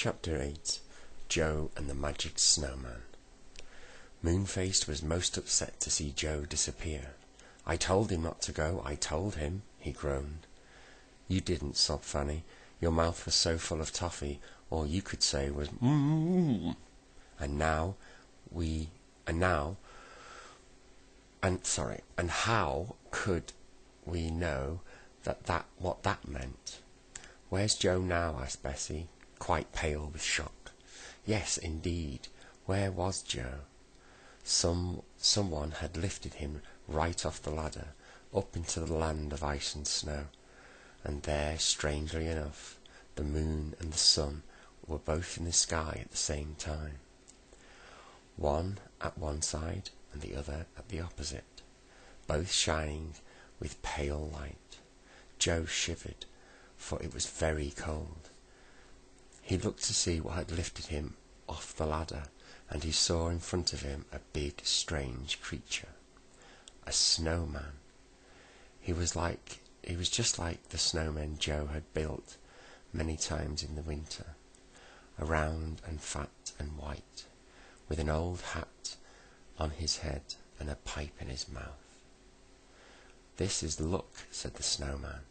Chapter 8. Joe and the Magic Snowman. Moonface was most upset to see Joe disappear. "I told him not to go, I told him," he groaned. "You didn't," sobbed Fanny. "Your mouth was so full of toffee, all you could say was mmm. And how could we know what that meant?" "Where's Joe now?" asked Bessie, quite pale with shock. Yes, indeed, where was Joe? Someone had lifted him right off the ladder, up into the land of ice and snow, and there, strangely enough, the moon and the sun were both in the sky at the same time, one at one side and the other at the opposite, both shining with pale light. Joe shivered, for it was very cold. He looked to see what had lifted him off the ladder, and he saw in front of him a big, strange creature, a snowman. He was just like the snowmen Joe had built many times in the winter, round and fat and white, with an old hat on his head and a pipe in his mouth. "This is luck," said the snowman,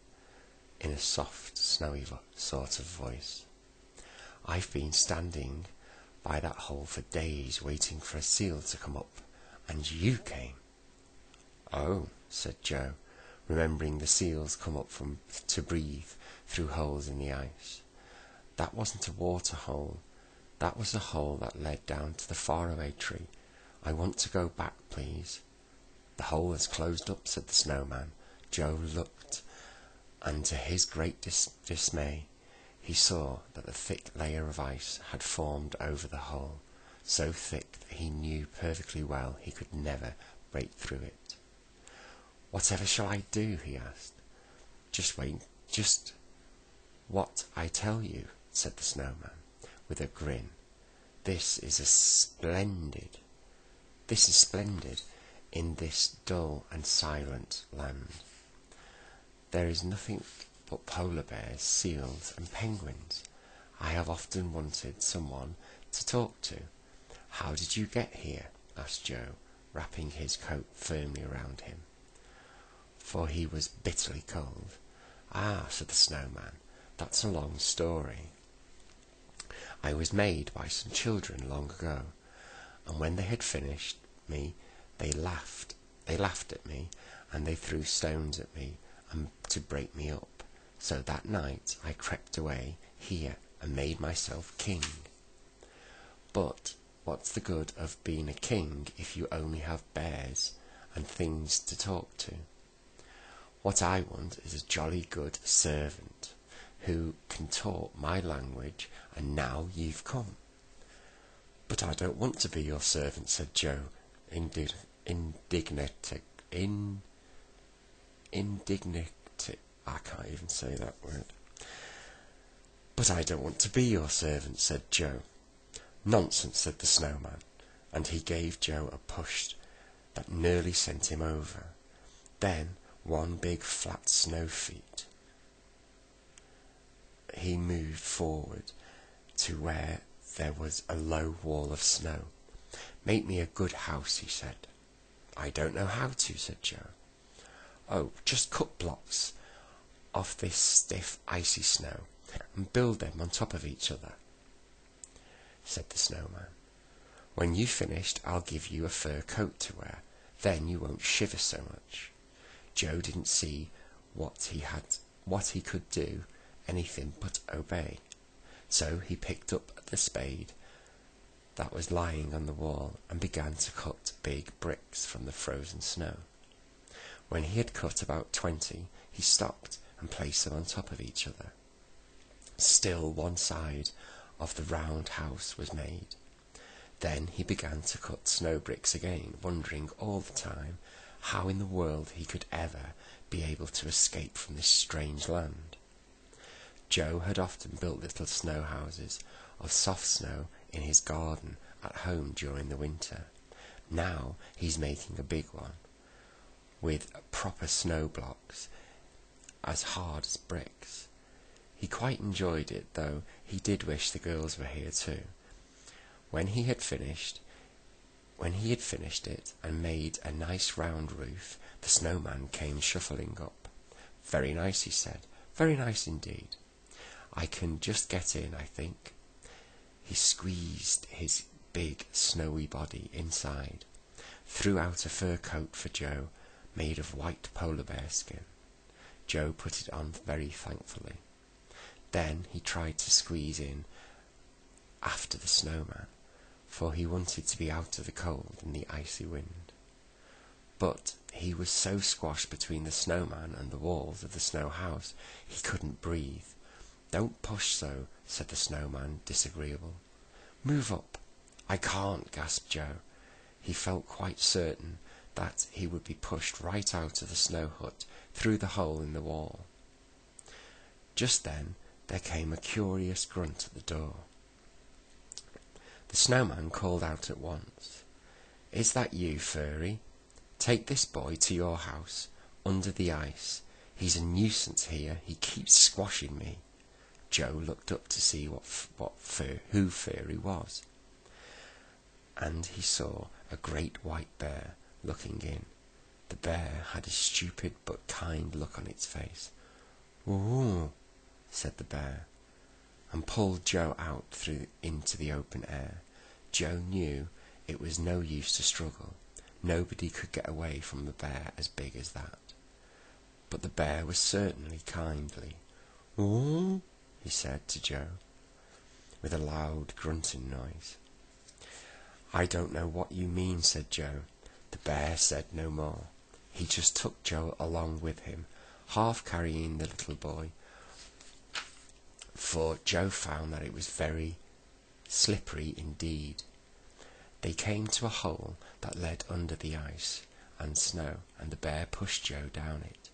in a soft, snowy sort of voice. "I've been standing by that hole for days, waiting for a seal to come up, and you came." "Oh," said Joe, remembering the seals come up to breathe through holes in the ice. "That wasn't a water hole. That was a hole that led down to the faraway tree. I want to go back, please." "The hole has closed up," said the snowman. Joe looked, and to his great dismay, he saw that a thick layer of ice had formed over the hole, so thick that he knew perfectly well he could never break through it. "Whatever shall I do?" he asked. "Just wait, just what I tell you," said the snowman, with a grin. This is splendid in this dull and silent land. There is nothing but polar bears, seals, and penguins. I have often wanted someone to talk to." "How did you get here?" asked Joe, wrapping his coat firmly around him, for he was bitterly cold. "Ah," said the snowman, "that's a long story. I was made by some children long ago, and when they had finished me, they laughed at me, and they threw stones at me to break me up. So that night I crept away here and made myself king. But what's the good of being a king if you only have bears and things to talk to? What I want is a jolly good servant who can talk my language, and now you've come." "But I don't want to be your servant," said Joe, I can't even say that word. "But I don't want to be your servant," said Joe. "Nonsense," said the snowman, and he gave Joe a push that nearly sent him over. Then, one big flat snow feet, he moved forward to where there was a low wall of snow. "Make me a good house," he said. "I don't know how to," said Joe. "Oh, just cut blocks of this stiff, icy snow, and build them on top of each other," said the snowman. "When you've finished, I'll give you a fur coat to wear. Then you won't shiver so much." Joe didn't see what he could do anything but obey. So he picked up the spade that was lying on the wall and began to cut big bricks from the frozen snow. When he had cut about 20, he stopped and placed them on top of each other. Still one side of the round house was made. Then he began to cut snow bricks again, wondering all the time how in the world he could ever be able to escape from this strange land. Joe had often built little snow houses of soft snow in his garden at home during the winter. Now he's making a big one, with proper snow blocks as hard as bricks. He quite enjoyed it, though he did wish the girls were here too. When he had finished it and made a nice round roof, the snowman came shuffling up. "Very nice," he said. "Very nice indeed. I can just get in, I think." He squeezed his big snowy body inside, threw out a fur coat for Joe, made of white polar bear skin. Joe put it on very thankfully. Then he tried to squeeze in after the snowman, for he wanted to be out of the cold and the icy wind. But he was so squashed between the snowman and the walls of the snow house he couldn't breathe. "Don't push so," said the snowman, disagreeable. "Move up." "I can't," gasped Joe. He felt quite certain that he would be pushed right out of the snow hut through the hole in the wall. Just then there came a curious grunt at the door. The snowman called out at once, "Is that you, Furry? Take this boy to your house, under the ice. He's a nuisance here. He keeps squashing me." Joe looked up to see who Furry was, and he saw a great white bear looking in. The bear had a stupid but kind look on its face. "Ooh," said the bear, and pulled Joe out into the open air. Joe knew it was no use to struggle. Nobody could get away from a bear as big as that. But the bear was certainly kindly. "Ooh," he said to Joe, with a loud grunting noise. "I don't know what you mean," said Joe. The bear said no more. He just took Joe along with him, half carrying the little boy, for Joe found that it was very slippery indeed. They came to a hole that led under the ice and snow, and the bear pushed Joe down it.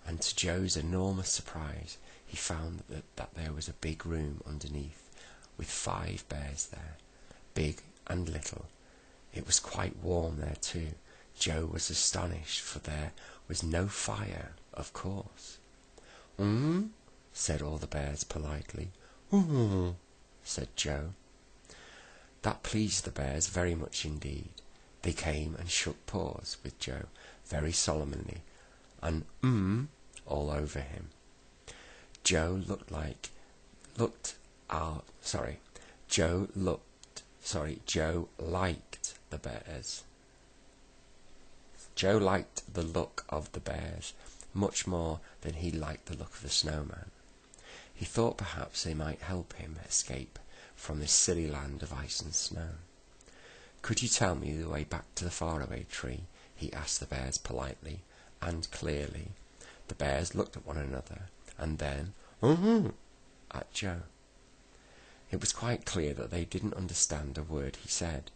And to Joe's enormous surprise, he found that there was a big room underneath, with 5 bears there, big and little. It was quite warm there too. Joe was astonished, for there was no fire, of course. Said all the bears politely. Said Joe. That pleased the bears very much indeed. They came and shook paws with Joe very solemnly, and all over him. Joe liked the bears. Joe liked the look of the bears much more than he liked the look of the snowman. He thought perhaps they might help him escape from this silly land of ice and snow. "Could you tell me the way back to the faraway tree?" he asked the bears politely and clearly. The bears looked at one another, and then at Joe. It was quite clear that they didn't understand a word he said.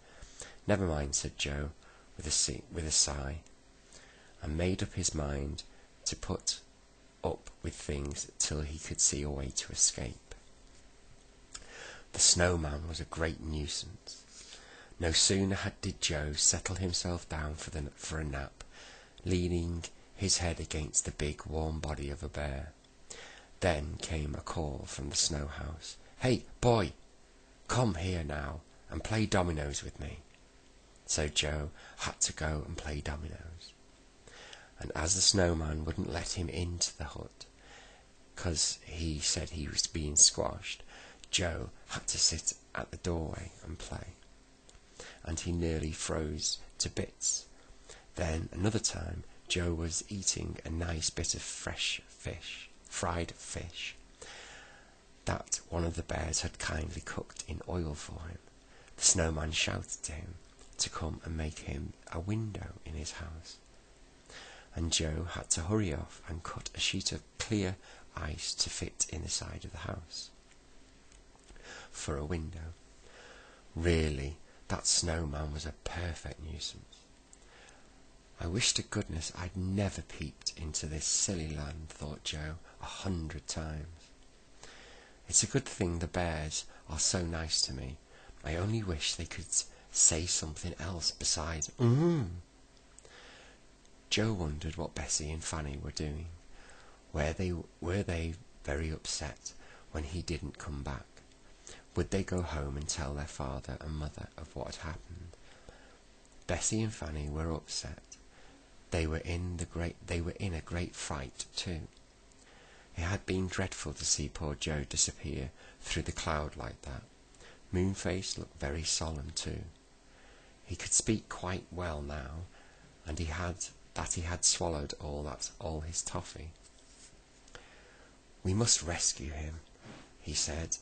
"Never mind," said Joe, with a sigh, and made up his mind to put up with things till he could see a way to escape. The snowman was a great nuisance. No sooner did Joe settle himself down for a nap, leaning his head against the big warm body of a bear. Then came a call from the snow house. "Hey, boy, come here now and play dominoes with me." So Joe had to go and play dominoes. And as the snowman wouldn't let him into the hut, 'cause he said he was being squashed, Joe had to sit at the doorway and play, and he nearly froze to bits. Then another time Joe was eating a nice bit of fried fish, that one of the bears had kindly cooked in oil for him. The snowman shouted to him to come and make him a window in his house, and Joe had to hurry off and cut a sheet of clear ice to fit in the side of the house for a window. Really, that snowman was a perfect nuisance. I wish to goodness I'd never peeped into this silly land, thought Joe 100 times. It's a good thing the bears are so nice to me. I only wish they could say something else besides Joe wondered what Bessie and Fanny were doing. Were they very upset when he didn't come back. Would they go home and tell their father and mother of what had happened? Bessie and Fanny were upset. They were in a great fright too. It had been dreadful to see poor Joe disappear through the cloud like that. Moonface looked very solemn too. He could speak quite well now, and he had swallowed all his toffee. "We must rescue him," he said,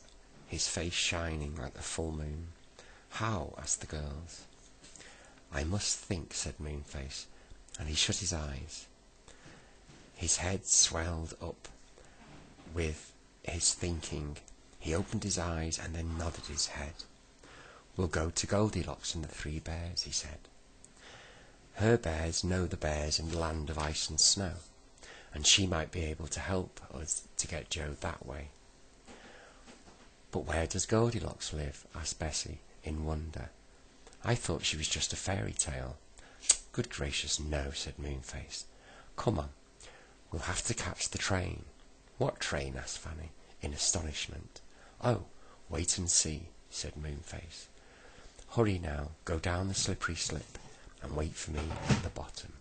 his face shining like the full moon. "How?" asked the girls. "I must think," said Moonface, and he shut his eyes. His head swelled up with his thinking. He opened his eyes and then nodded his head. "We'll go to Goldilocks and the 3 bears," he said. "Her bears know the bears in the land of ice and snow, and she might be able to help us to get Joe that way." "But where does Goldilocks live?" asked Bessie, in wonder. "I thought she was just a fairy tale." "Good gracious, no," said Moonface. "Come on, we'll have to catch the train." "What train?" asked Fanny, in astonishment. "Oh, wait and see," said Moonface. "Hurry now, go down the slippery slip, and wait for me at the bottom."